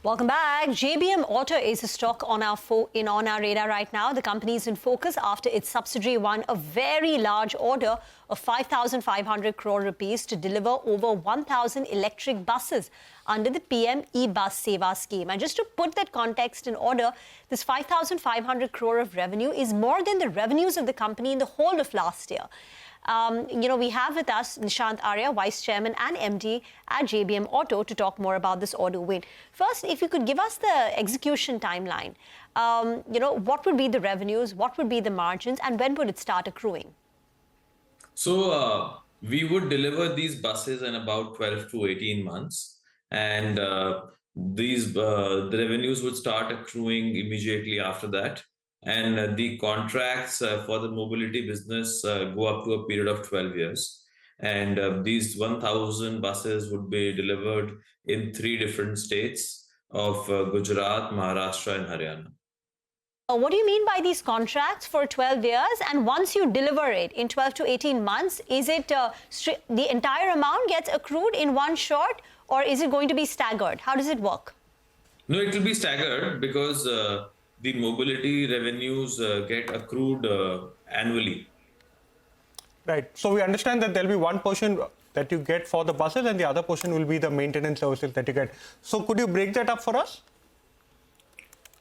Welcome back. JBM Auto is a stock on our radar right now. The company is in focus after its subsidiary won a very large order of 5,500 crore rupees to deliver over 1,000 electric buses under the PM e-Bus Seva scheme. And just to put that context in order, this 5,500 crore of revenue is more than the revenues of the company in the whole of last year. We have with us Nishant, Arya, Vice Chairman and MD at JBM Auto to talk more about this order win. First, if you could give us the execution timeline, what would be the revenues, what would be the margins, and when would it start accruing? So we would deliver these buses in about 12 to 18 months, and the revenues would start accruing immediately after that. And the contracts for the mobility business go up to a period of 12 years. And these 1,000 buses would be delivered in 3 different states of Gujarat, Maharashtra, and Haryana. What do you mean by these contracts for 12 years? And once you deliver it in 12 to 18 months, is it the entire amount gets accrued in one shot, or is it going to be staggered? How does it work? No, it will be staggered because the mobility revenues get accrued annually. Right. So we understand that there will be one portion that you get for the buses and the other portion will be the maintenance services that you get. So could you break that up for us?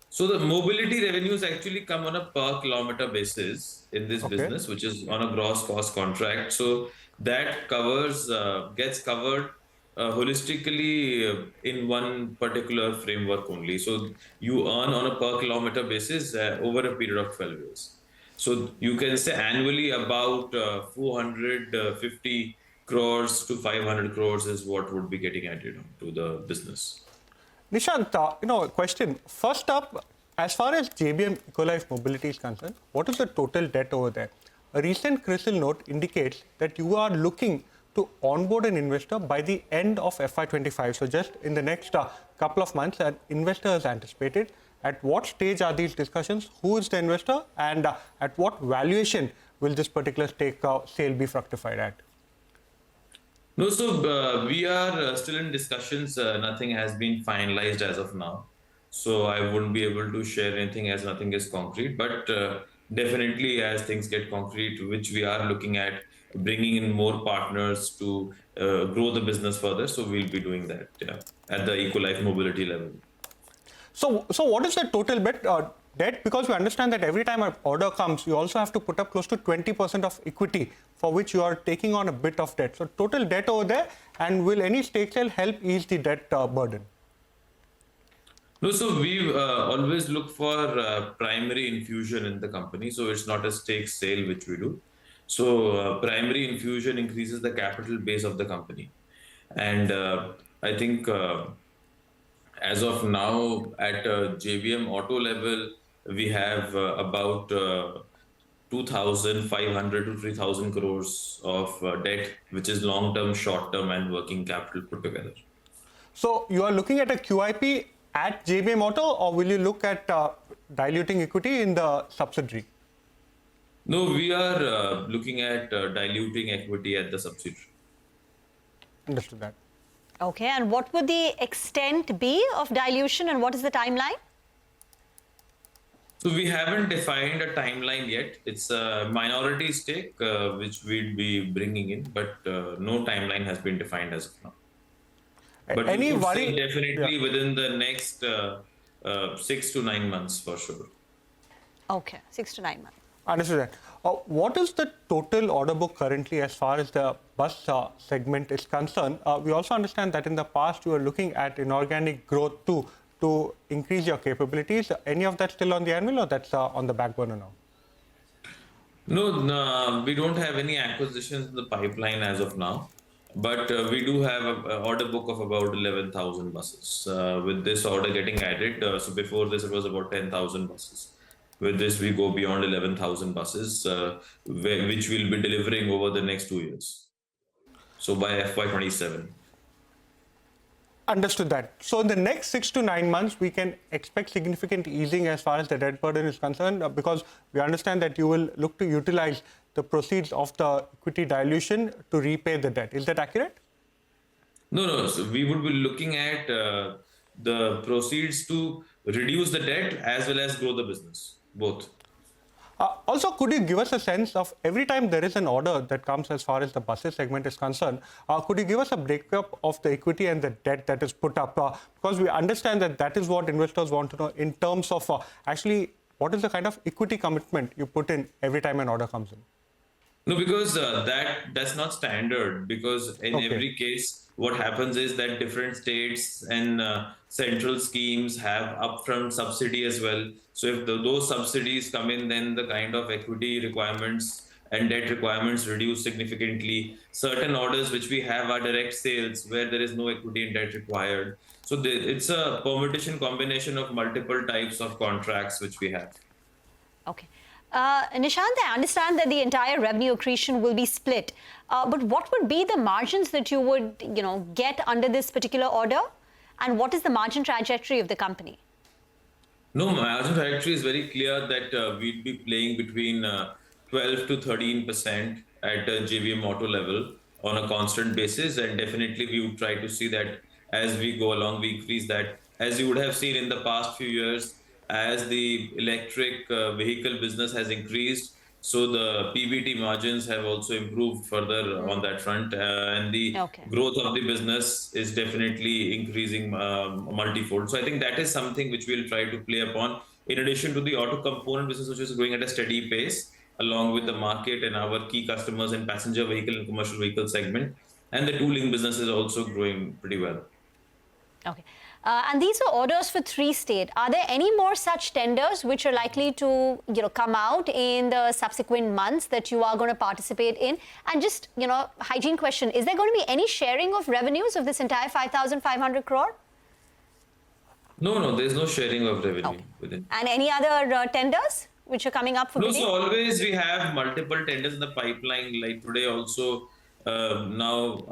So the mobility revenues actually come on a per kilometer basis in this business, which is on a gross cost contract. So that gets covered holistically in one particular framework only. So you earn on a per kilometer basis over a period of 12 years. So you can say annually about 450 crores to 500 crores is what would be getting added to the business. Nishant, a question. First up, as far as JBM Ecolife Mobility is concerned, what is the total debt over there? A recent CRISIL note indicates that you are looking to onboard an investor by the end of FY25. So just in the next couple of months, an investor is anticipated. At what stage are these discussions? Who is the investor? And at what valuation will this particular stake sale be fructified at? No, so we are still in discussions. Nothing has been finalized as of now. So I wouldn't be able to share anything as nothing is concrete. But definitely as things get concrete, which we are looking at, bringing in more partners to grow the business further. So we'll be doing that at the Ecolife mobility level. So what is the total debt? Because we understand that every time an order comes, you also have to put up close to 20% of equity for which you are taking on a bit of debt. So total debt over there, and will any stake sale help ease the debt burden? No, so we always look for primary infusion in the company. So it's not a stake sale which we do. So primary infusion increases the capital base of the company. And I think as of now at JBM Auto level, we have about 2,500 to 3,000 crores of debt, which is long-term, short-term and working capital put together. So you are looking at a QIP at JBM Auto, or will you look at diluting equity in the subsidiary? No, we are looking at diluting equity at the subsidiary. Understood that. Okay, and what would the extent be of dilution and what is the timeline? So we haven't defined a timeline yet. It's a minority stake which we'll be bringing in, but no timeline has been defined as of now. But any worry? Definitely within the next 6 to 9 months for sure. Okay, 6 to 9 months. Understood that. What is the total order book currently as far as the bus segment is concerned? We also understand that in the past you were looking at inorganic growth to increase your capabilities. Any of that still on the anvil, or that's on the back burner now? No, we don't have any acquisitions in the pipeline as of now. But we do have an order book of about 11,000 buses. With this order getting added, so before this it was about 10,000 buses. With this, we go beyond 11,000 buses, which we'll be delivering over the next 2 years. So by FY27. Understood that. So in the next 6 to 9 months, we can expect significant easing as far as the debt burden is concerned, because we understand that you will look to utilize the proceeds of the equity dilution to repay the debt. Is that accurate? No. So we would be looking at the proceeds to reduce the debt as well as grow the business, both. Also, could you give us a sense of every time there is an order that comes as far as the buses segment is concerned, could you give us a breakup of the equity and the debt that is put up? Because we understand that that is what investors want to know in terms of actually what is the kind of equity commitment you put in every time an order comes in? No, because that's not standard. Because in every case, what happens is that different states and central schemes have upfront subsidy as well. So if those subsidies come in, then the kind of equity requirements and debt requirements reduce significantly. Certain orders which we have are direct sales where there is no equity and debt required. So it's a permutation combination of multiple types of contracts which we have. Okay. Nishant, I understand that the entire revenue accretion will be split. But what would be the margins that you would, get under this particular order? And what is the margin trajectory of the company? No, margin trajectory is very clear that we'd be playing between 12 to 13% at a JBM auto level on a constant basis. And definitely we would try to see that as we go along, we increase that. As you would have seen in the past few years, as the electric vehicle business has increased, so the PBT margins have also improved further on that front, and the growth of the business is definitely increasing multifold. So I think that is something which we'll try to play upon, in addition to the auto component business, which is going at a steady pace, along with the market and our key customers in passenger vehicle and commercial vehicle segment. And the tooling business is also growing pretty well. Okay. And these are orders for 3 states. Are there any more such tenders which are likely to, come out in the subsequent months that you are going to participate in? And just, hygiene question, is there going to be any sharing of revenues of this entire 5,500 crore? No, there's no sharing of revenue within. And any other tenders which are coming up for bidding? No, so always we have multiple tenders in the pipeline. Like today also, now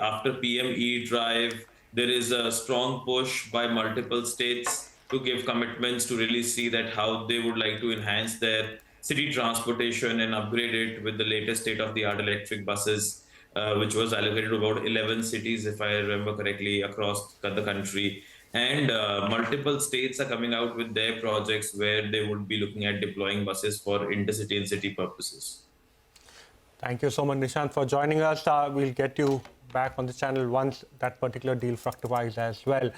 after PM E-Drive, there is a strong push by multiple states to give commitments to really see that how they would like to enhance their city transportation and upgrade it with the latest state-of-the-art electric buses, which was allocated to about 11 cities, if I remember correctly, across the country. And multiple states are coming out with their projects where they would be looking at deploying buses for intercity and city purposes. Thank you so much, Nishant, for joining us. We'll get you back on the channel once that particular deal fructifies as well.